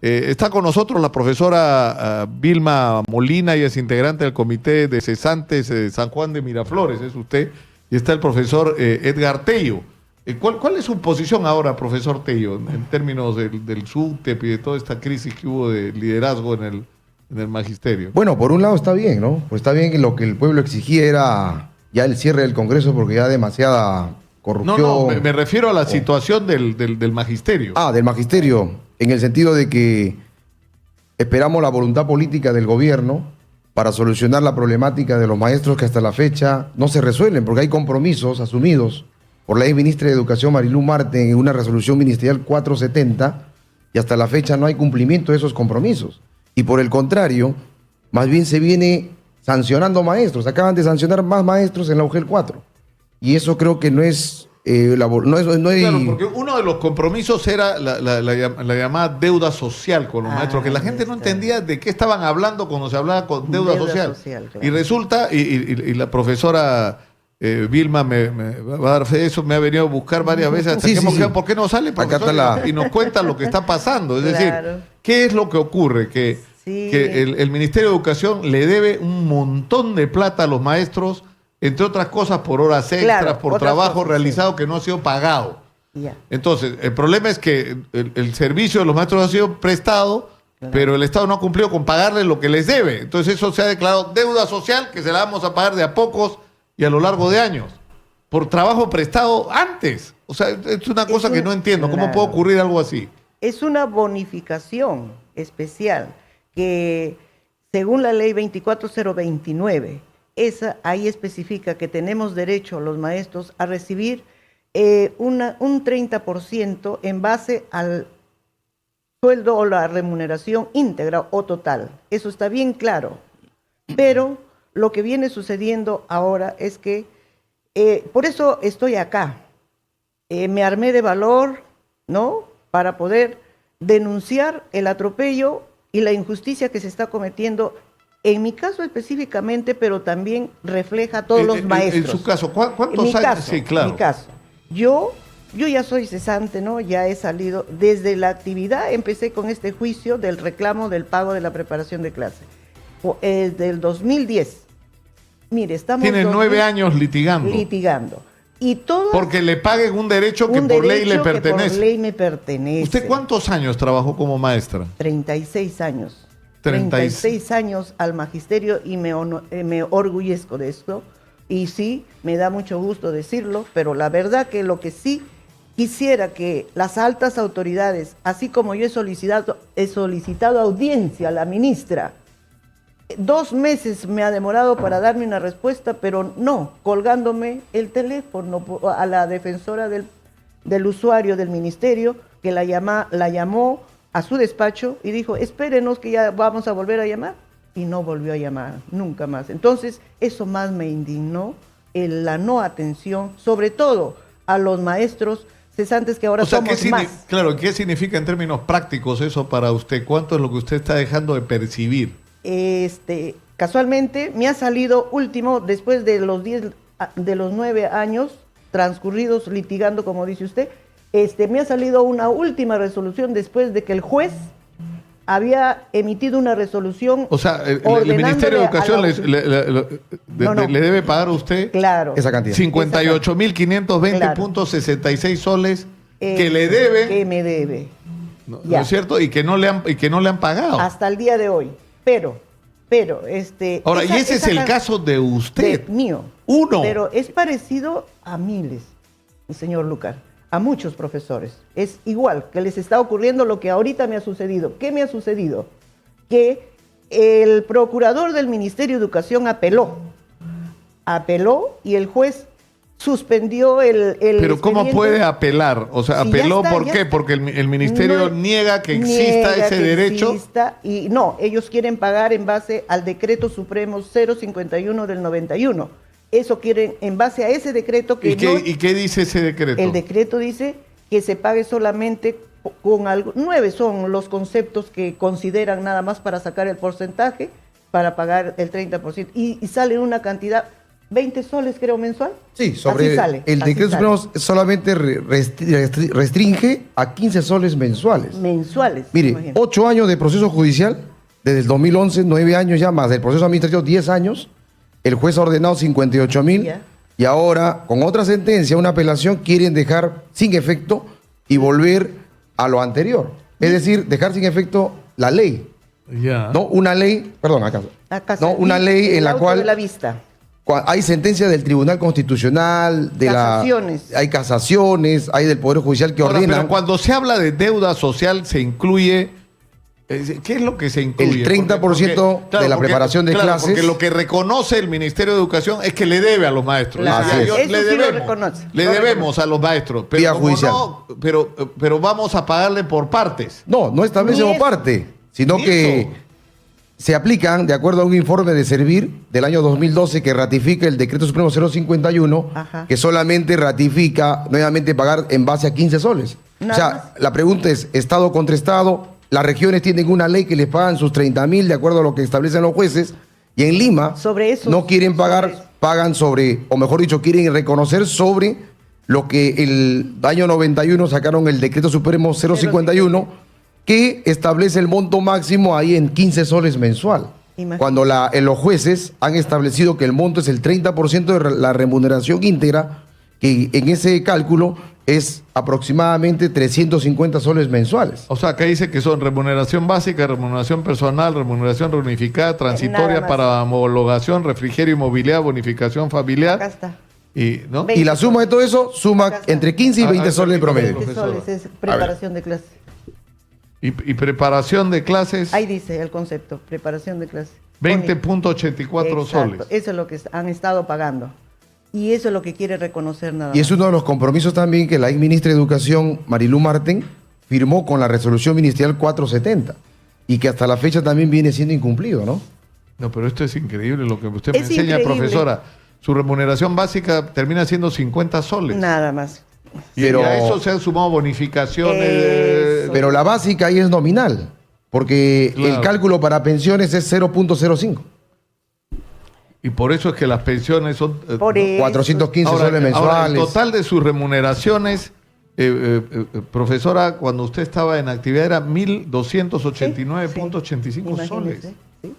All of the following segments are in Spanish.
Está con nosotros la profesora Vilma Molina, ella es integrante del comité de cesantes San Juan de Miraflores, es usted, y está el profesor Edgar Tello. ¿Cuál es su posición ahora, profesor Tello, en términos del SUTEP y de toda esta crisis que hubo de liderazgo en el magisterio? Bueno, por un lado está bien, ¿no? Pues está bien que lo que el pueblo exigía era ya el cierre del Congreso porque ya demasiada corrupción. No, me refiero a la situación del magisterio. Del magisterio, en el sentido de que esperamos la voluntad política del gobierno para solucionar la problemática de los maestros que hasta la fecha no se resuelven, porque hay compromisos asumidos por la ex ministra de Educación Marilú Marte en una resolución ministerial 470 y hasta la fecha no hay cumplimiento de esos compromisos. Y por el contrario, más bien se viene sancionando maestros. Acaban de sancionar más maestros en la UGEL 4. Y eso creo que no es... Claro, porque uno de los compromisos era la llamada deuda social con los maestros, que la gente no entendía de qué estaban hablando cuando se hablaba con deuda social. Claro. Y resulta, y la profesora Vilma me va a dar fe de eso, me ha venido a buscar varias veces hasta ¿por qué no sale, profesor? Y nos cuenta lo que está pasando. Es decir, ¿qué es lo que ocurre? Que el Ministerio de Educación le debe un montón de plata a los maestros, entre otras cosas por horas extras, por trabajo realizado que no ha sido pagado. Entonces, el problema es que el servicio de los maestros ha sido prestado, pero el Estado no ha cumplido con pagarles lo que les debe. Entonces eso se ha declarado deuda social que se la vamos a pagar de a pocos y a lo largo de años, por trabajo prestado antes. O sea, es una cosa que no entiendo. ¿Cómo puede ocurrir algo así? Es una bonificación especial que, según la ley 24029, ahí especifica que tenemos derecho los maestros a recibir un 30% en base al sueldo o la remuneración íntegra o total. Eso está bien claro. Pero lo que viene sucediendo ahora es que, por eso estoy acá, me armé de valor, ¿no?, para poder denunciar el atropello y la injusticia que se está cometiendo en mi caso específicamente, pero también refleja a todos los maestros. En su caso, ¿cuántos años? Sí, claro. En mi caso, yo ya soy cesante, ¿no? Ya he salido, desde la actividad empecé con este juicio del reclamo del pago de la preparación de clase. Del 2010. Mire, estamos... Tiene 9 años litigando. Y todo porque le paguen un derecho que por ley le pertenece. Por ley me pertenece. ¿Usted cuántos años trabajó como maestra? 36 años. 36 años al magisterio y me orgullezco de esto. Y sí, me da mucho gusto decirlo, pero la verdad que lo que sí quisiera que las altas autoridades, así como yo he solicitado audiencia a la ministra, 2 meses me ha demorado para darme una respuesta, pero no, colgándome el teléfono a la defensora del usuario del ministerio, que la llamó a su despacho y dijo, espérenos que ya vamos a volver a llamar. Y no volvió a llamar, nunca más. Entonces, eso más me indignó, la no atención, sobre todo a los maestros cesantes que ahora somos más. Claro, ¿qué significa en términos prácticos eso para usted? ¿Cuánto es lo que usted está dejando de percibir? Casualmente me ha salido último, después de los 9 años transcurridos litigando, como dice usted, me ha salido una última resolución después de que el juez había emitido una resolución. O sea, el Ministerio de Educación le debe pagar a usted esa cantidad. 58.520.66 soles que le deben. Que me debe. ¿No es cierto? Y que no le han pagado. Hasta el día de hoy. Pero, ahora, y ese es el caso de usted. Mío. Uno. Pero es parecido a miles, señor Lucar, a muchos profesores. Es igual, que les está ocurriendo lo que ahorita me ha sucedido. ¿Qué me ha sucedido? Que el procurador del Ministerio de Educación apeló y el juez suspendió el Pero ¿cómo puede apelar? O sea, ¿apeló por qué? Porque el ministerio niega que exista ese derecho. Y no, ellos quieren pagar en base al decreto supremo 051 del 91. Eso quieren, en base a ese decreto que ¿Y qué dice ese decreto? El decreto dice que se pague solamente con algo. 9 son los conceptos que consideran nada más para sacar el porcentaje, para pagar el 30%. Y sale una cantidad 20 soles creo mensual. Sí, sobre así sale, el decreto supremo solamente restringe a 15 soles mensuales. Mensuales. Mire, imagínate. 8 años de proceso judicial, desde el 2011, 9 años ya más del proceso administrativo, 10 años, el juez ha ordenado 58.000 Ya. y ahora, con otra sentencia, una apelación, quieren dejar sin efecto y volver a lo anterior. Es decir, dejar sin efecto la ley. Ya. No, una ley, perdón, acá. Acá No, una ley en el la auto cual de la vista. hay sentencia del Tribunal Constitucional, Casaciones. hay casaciones, hay del Poder Judicial que Ahora, ordenan pero cuando se habla de deuda social, se incluye. ¿Qué es lo que se incluye? el 30% de la preparación de clases. Porque lo que reconoce el Ministerio de Educación es que le debe a los maestros. Claro. Así es. Eso le sí lo debemos, reconoce. le Lo debemos a los maestros. Pero, Vía como judicial. no, pero vamos a pagarle por partes. No establece Ni como eso. parte, sino Ni que eso. se aplican de acuerdo a un informe de Servir del año 2012 que ratifica el Decreto Supremo 051, Ajá. que solamente ratifica nuevamente pagar en base a 15 soles. Nada o sea, más. la pregunta es, Estado contra Estado, las regiones tienen una ley que les pagan sus 30.000 de acuerdo a lo que establecen los jueces, y en Lima Sobre eso, no quieren pagar, sobre eso. pagan sobre, o mejor dicho, quieren reconocer sobre lo que el año 91 sacaron el Decreto Supremo 051, que establece el monto máximo ahí en 15 soles mensual. Imagínate. Cuando los jueces han establecido que el monto es el 30% de la remuneración íntegra, que en ese cálculo es aproximadamente 350 soles mensuales. O sea, acá dice que son remuneración básica, remuneración personal, remuneración reunificada, transitoria Nada más. para homologación, refrigerio y movilidad, bonificación Acá familiar. está. Y, ¿no? 20 Y la suma de todo eso suma Acá está. entre 15 y 20 soles de promedio. 20 soles es preparación de clase. Y preparación de clases, Ahí dice el concepto, preparación de clase. 20.84 Exacto, soles. eso es lo que han estado pagando. Y eso es lo que quiere reconocer nada Y es más. uno de los compromisos también que la ex ministra de Educación, Marilú Marten, firmó con la resolución ministerial 470 y que hasta la fecha también viene siendo incumplido, ¿no? No, pero esto es increíble lo que usted me Es enseña, increíble. profesora. Su remuneración básica termina siendo 50 soles. Nada más. Y Pero- a eso se han sumado bonificaciones. Eso. Pero la básica ahí es nominal, porque Claro. el cálculo para pensiones es 0.05. Y por eso es que las pensiones son... Por eso. 415 Ahora, soles ahora, mensuales. el total de sus remuneraciones, profesora, cuando usted estaba en actividad era 1.289.85 Imagínese, soles. sí.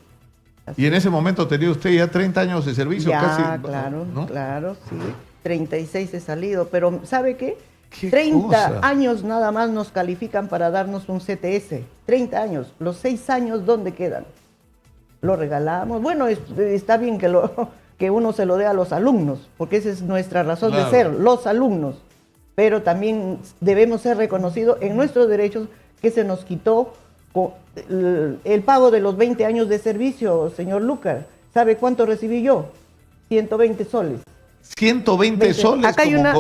Y en ese momento tenía usted ya 30 años de servicio, Ya, casi. claro, ¿no? claro, sí. 36 he salido, pero ¿sabe qué? ¿Qué 30 cosa? años nada más nos califican para darnos un CTS. 30 años. Los 6 años, ¿dónde quedan? Lo regalamos. Bueno, está bien que uno se lo dé a los alumnos, porque esa es nuestra razón Claro. de ser, los alumnos. Pero también debemos ser reconocidos en nuestros derechos que se nos quitó el pago de los 20 años de servicio, señor Lucar. ¿Sabe cuánto recibí yo? 120 soles. 120 soles. Acá hay una-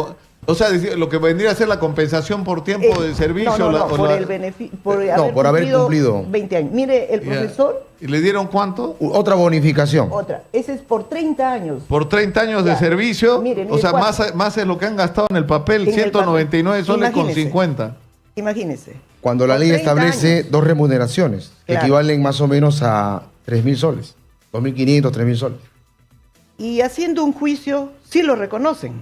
O sea, lo que vendría a ser la compensación por tiempo de servicio. No, por la- el beneficio, por por haber cumplido 20 años. Mire, el Ya. profesor, ¿Y le dieron cuánto? Otra bonificación. otra, ese es por 30 años. Por 30 años de Ya. servicio. Mire, o sea, ¿cuánto? más de lo que han gastado en el papel, En el 199 papel. soles con Imagínese. 50. Imagínese. Cuando la Por ley 30 establece años. 2 remuneraciones, que Claro. equivalen más o menos a 3.000 soles. 2.500, 3.000 soles. Y haciendo un juicio, sí lo reconocen.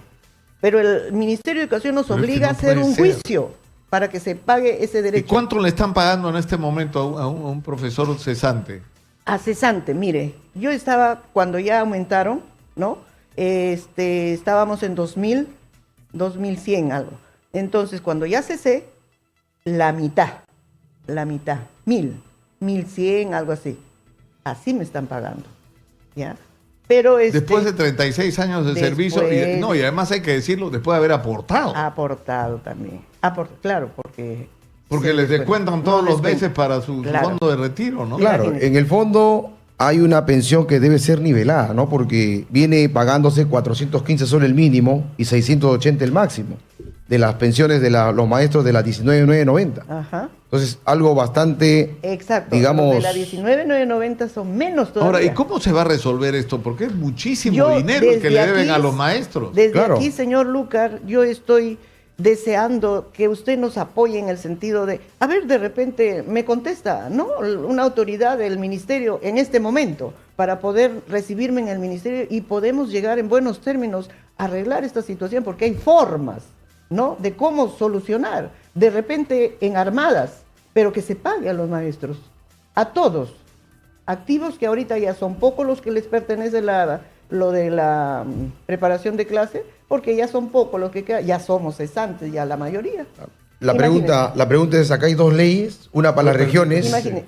Pero el Ministerio de Educación nos Pero es que obliga no a hacer puede un ser. juicio para que se pague ese ¿Y derecho. cuánto le están pagando en este momento a un profesor cesante? A cesante, mire, yo estaba, cuando ya aumentaron, ¿no? Estábamos en 2000, 2100 algo. Entonces, cuando ya cesé, la mitad, 1100, algo así. Así me están pagando, ¿ya? Pero Después de 36 años de servicio, y después- además hay que decirlo, después de haber aportado. ha aportado también. Claro, porque... Porque se les descuenta. descuentan No todos les los meses cuentan. para su Claro. fondo de retiro, ¿no? Claro, Imagínese. en el fondo hay una pensión que debe ser nivelada, ¿no? Porque viene pagándose 415 soles el mínimo y 680 el máximo de las pensiones de los maestros de las 19.990. Ajá. Entonces, algo bastante, Exacto. digamos... Los de la 19.990 son menos todavía. Ahora, ¿y cómo se va a resolver esto? Porque es muchísimo Yo, dinero el que desde le deben aquí, a los maestros. Desde Claro. aquí, señor Lucar, yo estoy deseando que usted nos apoye en el sentido de, a ver, de repente me contesta, ¿no? Una autoridad del ministerio en este momento, para poder recibirme en el ministerio y podemos llegar en buenos términos a arreglar esta situación, porque hay formas, ¿no?, de cómo solucionar. De repente en armadas, pero que se pague a los maestros, a todos, activos, que ahorita ya son pocos los que les pertenece lo de la preparación de clase, porque ya son pocos los que quedan, ya somos cesantes, ya la mayoría. La pregunta es, acá hay dos leyes, una para las regiones. Imagínense,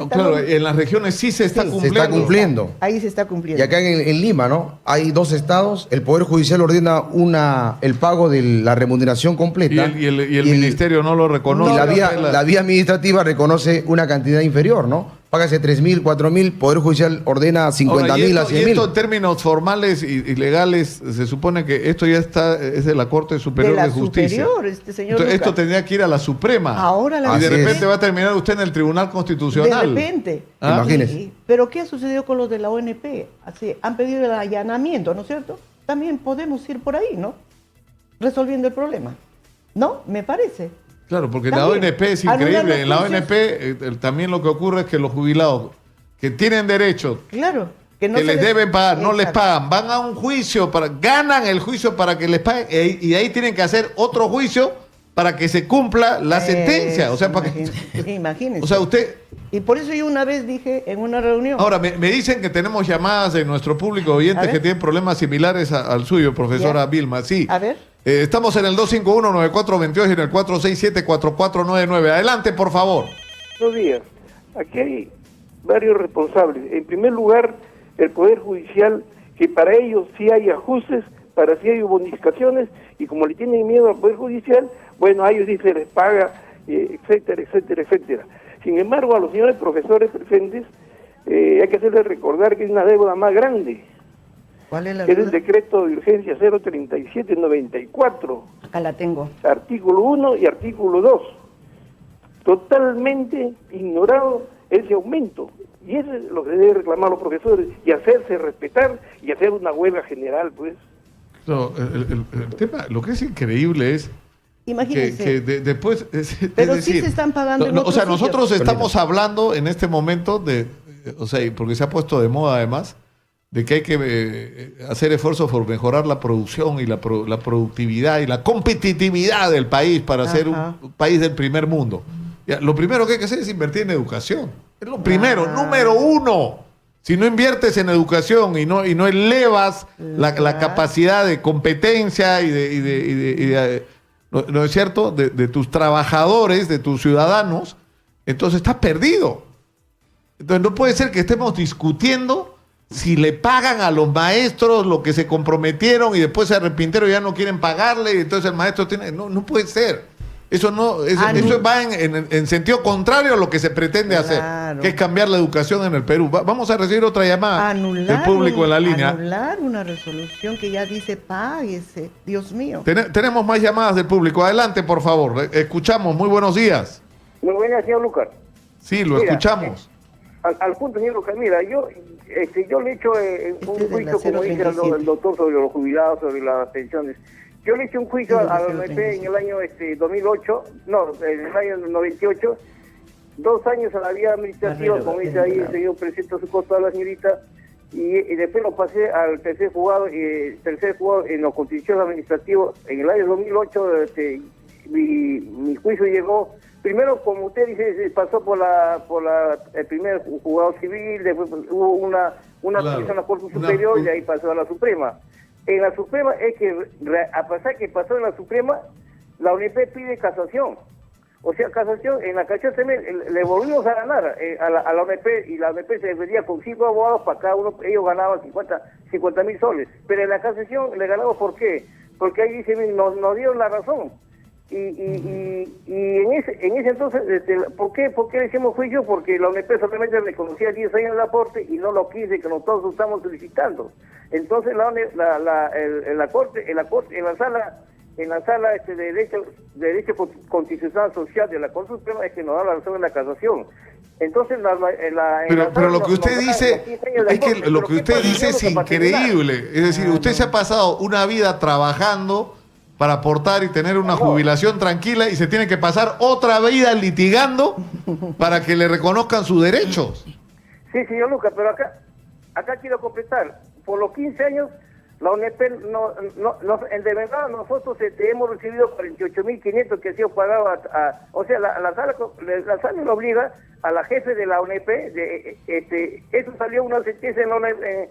claro, en las regiones sí se está cumpliendo. Se está cumpliendo. Ahí se está cumpliendo. Y acá en Lima, ¿no? Hay 2 estados, el Poder Judicial ordena el pago de la remuneración completa. Y el ministerio no lo reconoce. Y la vía administrativa reconoce una cantidad inferior, ¿no? Págase 3.000, 4.000, Poder Judicial ordena 50.000 a 100.000. Y esto en términos formales y legales, se supone que esto ya es de la Corte Superior de Justicia. Señor Entonces, esto tendría que ir a la Suprema. Ahora y de repente va a terminar usted en el Tribunal Constitucional. De repente. Imagínese. Sí, pero ¿qué ha sucedido con los de la ONP? Así, han pedido el allanamiento, ¿no es cierto? También podemos ir por ahí, ¿no? Resolviendo el problema. ¿No? Me parece. Claro, porque también, la ONP es increíble. En la ONP también lo que ocurre es que los jubilados que tienen derechos, claro, que les deben pagar, no les pagan, van a un juicio, ganan el juicio para que les paguen y ahí tienen que hacer otro juicio para que se cumpla la sentencia. O sea, imagínense. O sea, usted... Y por eso yo una vez dije en una reunión... Ahora, me dicen que tenemos llamadas de nuestro público oyentes que tienen problemas similares al suyo, profesora Vilma. Sí. A ver. Estamos en el 251-9428 y en el 467-4499. Adelante, por favor. Buenos días. Aquí hay varios responsables. En primer lugar, el Poder Judicial, que para ellos sí hay ajustes, para sí hay bonificaciones, y como le tienen miedo al Poder Judicial, bueno, a ellos sí se les paga, etcétera, etcétera, etcétera. Sin embargo, a los señores profesores presentes, hay que hacerles recordar que es una deuda más grande. ¿Cuál es la deuda? Es el decreto de urgencia 03794. Acá la tengo. Artículo 1 y artículo 2. Totalmente ignorado ese aumento. Y eso es lo que deben reclamar los profesores, y hacerse respetar y hacer una huelga general, pues. No, el tema, lo que es increíble es imagínense, que después... pero sí se están pagando en o sea, nosotros sitios. estamos hablando en este momento o sea, porque se ha puesto de moda además, de que hay que hacer esfuerzos por mejorar la producción y la productividad y la competitividad del país para ser un país del primer mundo. Ya, lo primero que hay que hacer es invertir en educación. Es lo primero, número uno. Si no inviertes en educación y no elevas la capacidad de competencia ¿no es cierto?, de tus trabajadores, de tus ciudadanos, entonces estás perdido. Entonces no puede ser que estemos discutiendo si le pagan a los maestros lo que se comprometieron y después se arrepintieron y ya no quieren pagarle, y entonces el maestro tiene... No puede ser. Eso va en sentido contrario a lo que se pretende hacer, que es cambiar la educación en el Perú. Vamos a recibir otra llamada del público en la línea. Anular una resolución que ya dice páguese, Dios mío. Tenemos más llamadas del público. Adelante, por favor. Escuchamos. Muy buenos días. Muy buenas, señor Lucas. Sí, lo escuchamos. Al punto, señor Lucas, mira, yo le he hecho un juicio, como dice el doctor, sobre los jubilados, sobre las pensiones. Yo le hice un juicio a la ONP en el año 2008, en el año 98, 2 años a la vía administrativa, como dice ahí el señor presidente su costo a la señorita, y después lo pasé al tercer juzgado en lo contencioso administrativo. En el año 2008 mi juicio llegó, primero, como usted dice, pasó por el primer juzgado civil, después hubo una petición a la Corte Superior y ahí pasó a la Suprema. En la Suprema es que, a pesar que pasó en la Suprema, la ONP pide casación. O sea, casación, en la casación también le volvimos a ganar a la ONP, y la ONP se defendía con 5 abogados para cada uno, ellos ganaban 50.000 soles. Pero en la casación le ganamos, ¿por qué? Porque ahí dicen, nos dieron la razón. Y en ese entonces, ¿por qué le hicimos juicio? Porque la ONP solamente reconocía 10 años de aporte y no los 15 que nosotros estamos solicitando. Entonces en la sala de derecho constitucional social de la Corte Suprema es que nos da la razón en la casación. Entonces pero lo que usted dice es que lo que usted dice es increíble. Es decir, usted se ha pasado una vida trabajando para aportar y tener una jubilación tranquila, y se tiene que pasar otra vida litigando para que le reconozcan sus derechos. Sí, señor Lucas, pero acá acá quiero completar, por los 15 años, la UNEP, de verdad, nosotros hemos recibido 48.500 que ha sido pagado o sea, la sala le obliga a la jefe de la UNEP, eso salió una sentencia en la UNEP,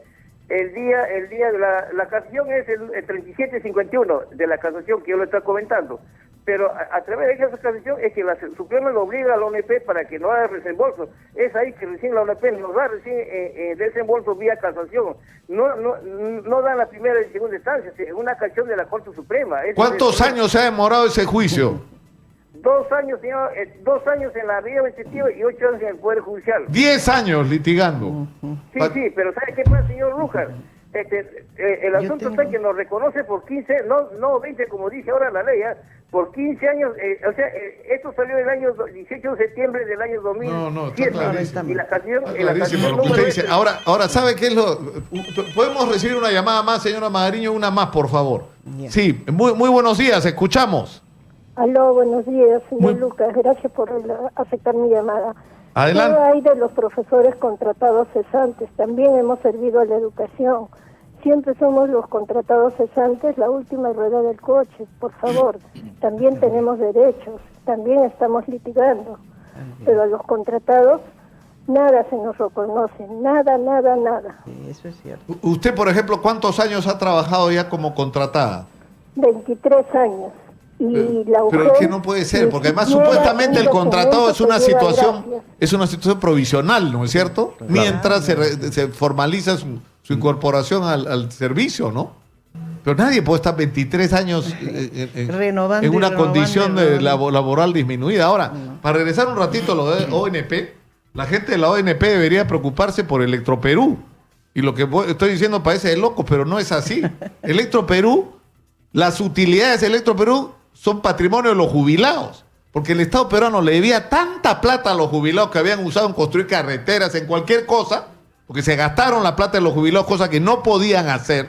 el día de la casación es el 3751 de la casación que yo le estoy comentando. Pero a través de esa casación es que la Suprema lo obliga a la ONP para que no haga desembolso. Es ahí que recién la ONP nos da desembolso vía casación. No da la primera y segunda instancia, es una casación de la Corte Suprema. ¿Cuántos años se ha demorado ese juicio? 2 años, señor, 2 años en la vía administrativa y 8 años en el Poder Judicial. 10 años litigando. Sí, pero ¿sabe qué pasa, señor Lújar? El asunto está que nos reconoce por 15, no 20 como dice ahora la ley, por 15 años, esto salió el año 18 de septiembre del año 2007. No, está clarísimo. Y la canción, lo que usted dice. Ahora, ¿sabe qué es lo...? ¿Podemos recibir una llamada más, señora Magariño? Una más, por favor. Yeah. Sí, muy buenos días, escuchamos. Aló, buenos días, señor Lucas. Gracias por aceptar mi llamada. Adelante. ¿Qué hay de los profesores contratados cesantes? También hemos servido a la educación. Siempre somos los contratados cesantes la última rueda del coche, por favor. También tenemos derechos, también estamos litigando. Pero a los contratados nada se nos reconoce, nada. Sí, eso es cierto. Usted, por ejemplo, ¿cuántos años ha trabajado ya como contratada? 23 años. Y la UGEL, pero es que no puede ser, porque además supuestamente el contratado es una situación provisional, ¿no es cierto? Claro. Mientras se formaliza su incorporación al servicio, ¿no? Pero nadie puede estar 23 años en una condición laboral disminuida. Ahora, para regresar un ratito a lo de ONP, la gente de la ONP debería preocuparse por Electroperú. Y lo que estoy diciendo parece de loco, pero no es así. Electroperú, las utilidades de Electroperú son patrimonio de los jubilados, porque el Estado peruano le debía tanta plata a los jubilados que habían usado en construir carreteras, en cualquier cosa, porque se gastaron la plata de los jubilados, cosa que no podían hacer,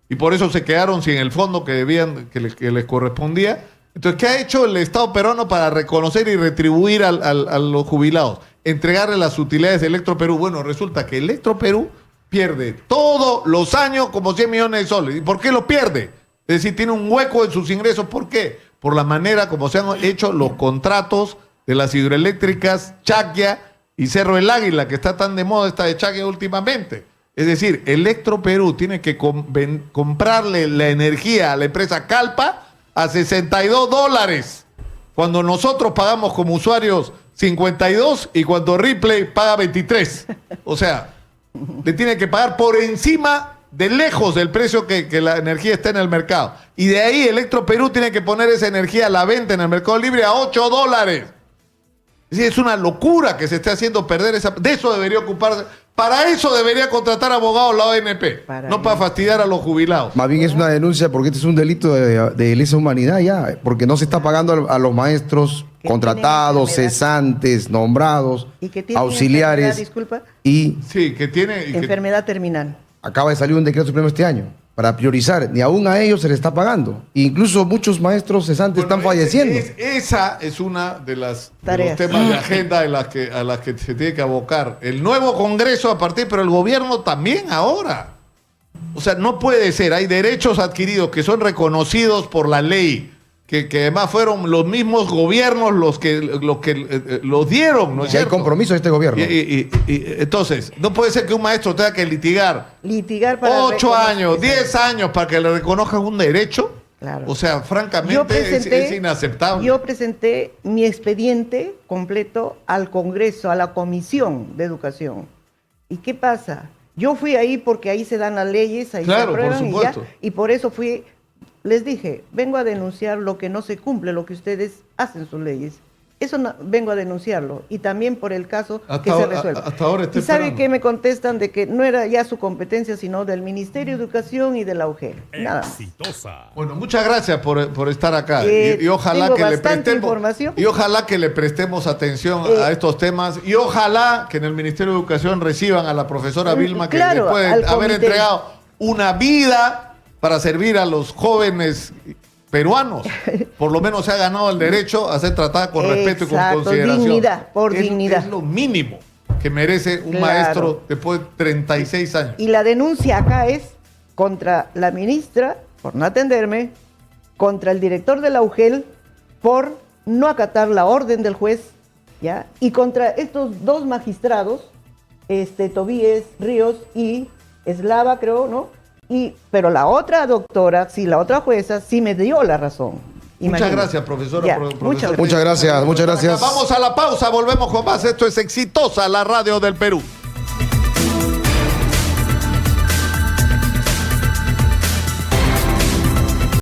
y por eso se quedaron sin el fondo que debían, que les correspondía. Entonces, ¿qué ha hecho el Estado peruano para reconocer y retribuir a los jubilados? Entregarle las utilidades de Electroperú. Bueno, resulta que Electroperú pierde todos los años como 100 millones de soles. ¿Y por qué lo pierde? Es decir, tiene un hueco en sus ingresos. ¿Por qué? Por la manera como se han hecho los contratos de las hidroeléctricas Chacya y Cerro del Águila, que está tan de moda esta de Chacya últimamente. Es decir, Electroperú tiene que comprarle la energía a la empresa Calpa a $62, cuando nosotros pagamos como usuarios 52 y cuando Ripley paga 23. O sea, le tiene que pagar por encima de lejos del precio que la energía está en el mercado. Y de ahí Electroperú tiene que poner esa energía a la venta en el mercado libre a $8. Es decir, es una locura que se esté haciendo perder esa... De eso debería ocuparse. Para eso debería contratar abogados la ONP, para fastidiar a los jubilados. Más bien es una denuncia porque este es un delito de lesa humanidad ya, porque no se está pagando a los maestros contratados, cesantes, nombrados, y que tienen auxiliares. Disculpa. Sí, que tiene... enfermedad terminal. Acaba de salir un decreto supremo este año para priorizar, ni aún a ellos se les está pagando. Incluso muchos maestros cesantes están falleciendo. Esa es una de los temas de agenda a las que se tiene que abocar. El nuevo Congreso a partir, pero el gobierno también ahora. O sea, no puede ser. Hay derechos adquiridos que son reconocidos por la ley, que además fueron los mismos gobiernos los que los dieron, ¿no es cierto? Hay compromiso de este gobierno. Entonces, no puede ser que un maestro tenga que litigar para 8 años, 10 años para que le reconozcan un derecho. Claro. O sea, francamente es inaceptable. Yo presenté mi expediente completo al Congreso, a la Comisión de Educación. ¿Y qué pasa? Yo fui ahí porque ahí se dan las leyes, ahí se aprueban y por eso fui... Les dije, vengo a denunciar lo que no se cumple, lo que ustedes hacen sus leyes. Eso vengo a denunciarlo. Y también por el caso que se resuelva. Hasta ahora ¿Y sabe qué me contestan? De que no era ya su competencia, sino del Ministerio de Educación y de la UGEL. Nada más. Bueno, muchas gracias por estar acá. Y ojalá que le prestemos atención a estos temas. Y ojalá que en el Ministerio de Educación reciban a la profesora Vilma, que le puede haber entregado una vida para servir a los jóvenes peruanos. Por lo menos se ha ganado el derecho a ser tratada con respeto y con consideración. Dignidad, dignidad. Es lo mínimo. que merece un maestro después de 36 años. Y la denuncia acá es contra la ministra por no atenderme, contra el director de la UGEL por no acatar la orden del juez, ¿ya? Y contra estos dos magistrados, Tobías Ríos y Eslava, creo, ¿no? Pero la otra doctora, sí, la otra jueza, sí me dio la razón. Muchas gracias, profesora. Muchas gracias. Vamos a la pausa, volvemos con más. Esto es Exitosa, la radio del Perú.